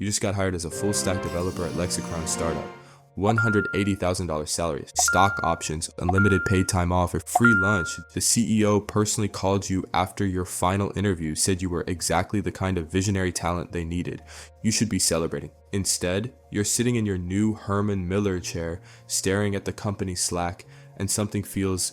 You just got hired as a full-stack developer at Lexa Crown startup. $180,000 salary, stock options, unlimited paid time off, or free lunch. The CEO personally called you after your final interview, said you were exactly the kind of visionary talent they needed. You should be celebrating. Instead, you're sitting in your new Herman Miller chair, staring at the company Slack, and something feels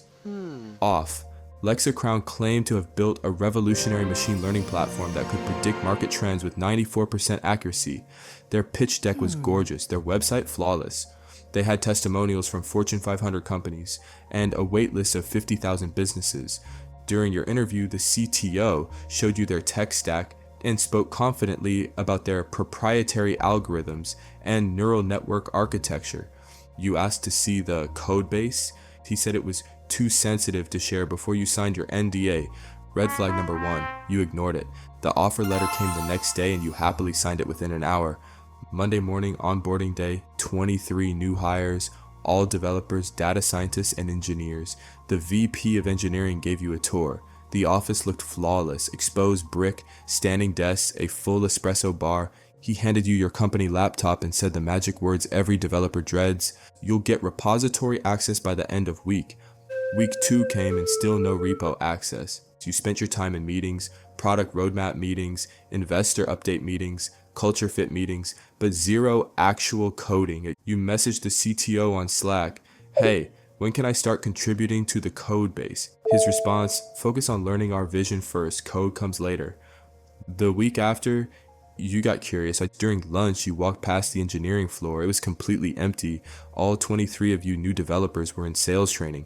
off. Lexa Crown claimed to have built a revolutionary machine learning platform that could predict market trends with 94% accuracy. Their pitch deck was gorgeous, their website flawless. They had testimonials from Fortune 500 companies and a waitlist of 50,000 businesses. During your interview, the CTO showed you their tech stack and spoke confidently about their proprietary algorithms and neural network architecture. You asked to see the code base. He said it was too sensitive to share before you signed your NDA. Red flag number 1, you ignored it. The offer letter came the next day and you happily signed it within an hour. Monday morning, onboarding day, 23 new hires, all developers, data scientists, and engineers. The VP of engineering gave you a tour. The office looked flawless, exposed brick, standing desks, a full espresso bar. He handed you your company laptop and said the magic words every developer dreads. You'll get repository access by the end of week. Week 2 came and still no repo access. You spent your time in meetings, product roadmap meetings, investor update meetings, culture fit meetings, but zero actual coding. You messaged the CTO on Slack, "Hey, when can I start contributing to the code base?" His response, "Focus on learning our vision first, code comes later." The week after, you got curious. During lunch, you walked past the engineering floor. It was completely empty. All 23 of you new developers were in sales training.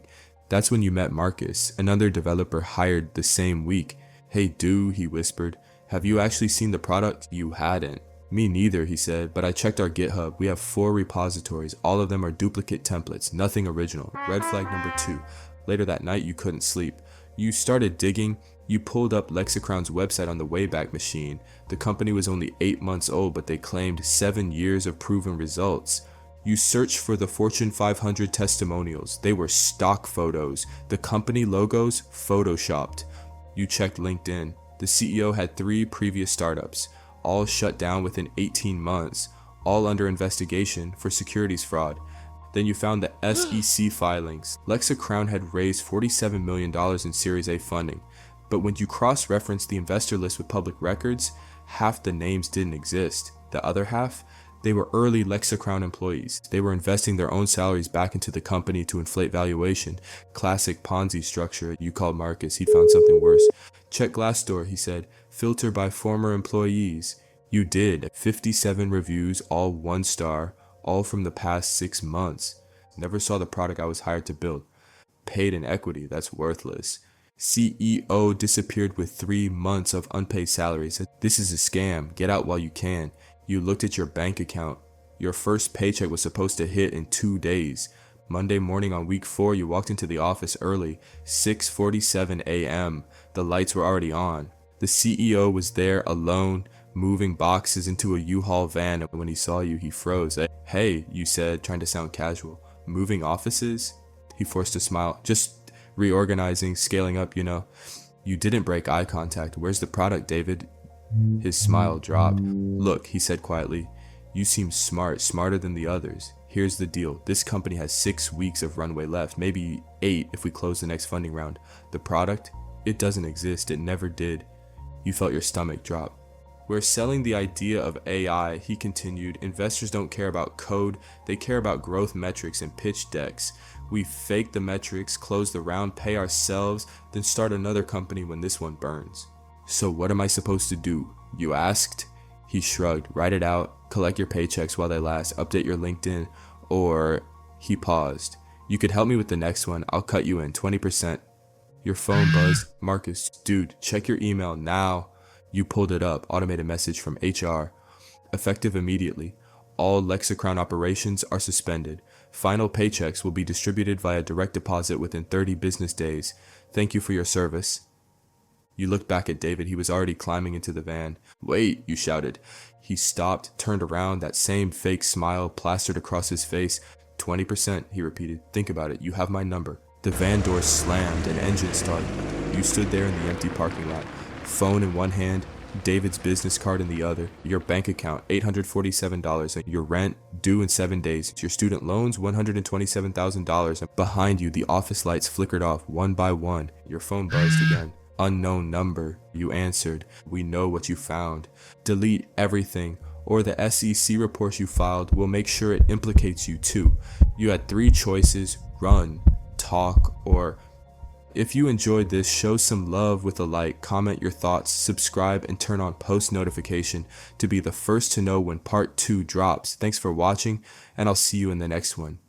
That's when you met Marcus, another developer hired the same week. "Hey, dude," he whispered, "have you actually seen the product?" You hadn't. "Me neither," he said, "but I checked our GitHub. We have 4 repositories. All of them are duplicate templates, nothing original." Red flag number 2. Later that night, you couldn't sleep. You started digging. You pulled up Lexa Crown's website on the Wayback Machine. The company was only 8 months old, but they claimed 7 years of proven results. You searched for the Fortune 500 testimonials. They were stock photos. The company logos, photoshopped. You checked LinkedIn. The CEO had 3 previous startups, all shut down within 18 months, all under investigation for securities fraud. Then you found the SEC filings. Lexa Crown had raised $47 million in Series A funding, but when you cross-referenced the investor list with public records, half the names didn't exist. The other half, they were early Lexa Crown employees. They were investing their own salaries back into the company to inflate valuation. Classic Ponzi structure. You called Marcus. He'd found something worse. "Check Glassdoor," he said. "Filter by former employees." You did. 57 reviews, all 1 star, all from the past 6 months. Never saw the product I was hired to build. Paid in equity. That's worthless. CEO disappeared with 3 months of unpaid salaries. "This is a scam. Get out while you can." You looked at your bank account. Your first paycheck was supposed to hit in 2 days. Monday morning on week 4, you walked into the office early, 6:47 a.m. The lights were already on. The CEO was there alone, moving boxes into a U-Haul van. When he saw you, he froze. "Hey," you said, trying to sound casual. "Moving offices?" He forced a smile. "Just reorganizing, scaling up, you know." You didn't break eye contact. "Where's the product, David?" His smile dropped. "Look," he said quietly, "you seem smart, smarter than the others. Here's the deal. This company has 6 weeks of runway left, maybe 8 if we close the next funding round. The product, it doesn't exist. It never did." You felt your stomach drop. "We're selling the idea of AI," he continued. "Investors don't care about code. They care about growth metrics and pitch decks. We fake the metrics, close the round, pay ourselves, then start another company when this one burns." "So what am I supposed to do?" you asked. He shrugged. "Write it out, collect your paychecks while they last, update your LinkedIn, or..." He paused. "You could help me with the next one. I'll cut you in 20%. Your phone buzzed. "Marcus, dude, check your email now." You pulled it up. Automated message from HR. "Effective immediately. All Lexa Crown operations are suspended. Final paychecks will be distributed via direct deposit within 30 business days. Thank you for your service." You looked back at David. He was already climbing into the van. "Wait," you shouted. He stopped, turned around, that same fake smile plastered across his face. 20%, he repeated. "Think about it. You have my number." The van door slammed and engine started. You stood there in the empty parking lot, phone in one hand, David's business card in the other, your bank account $847, and your rent due in 7 days, your student loans $127,000, and behind you the office lights flickered off one by one, your phone buzzed again. Unknown number, you answered. We know what you found. Delete everything, or the SEC reports you filed will make sure it implicates you too. You had 3 choices: run, talk, or... If you enjoyed this, show some love with a like, comment your thoughts, subscribe, and turn on post notification to be the first to know when part 2 drops. Thanks for watching, and I'll see you in the next one.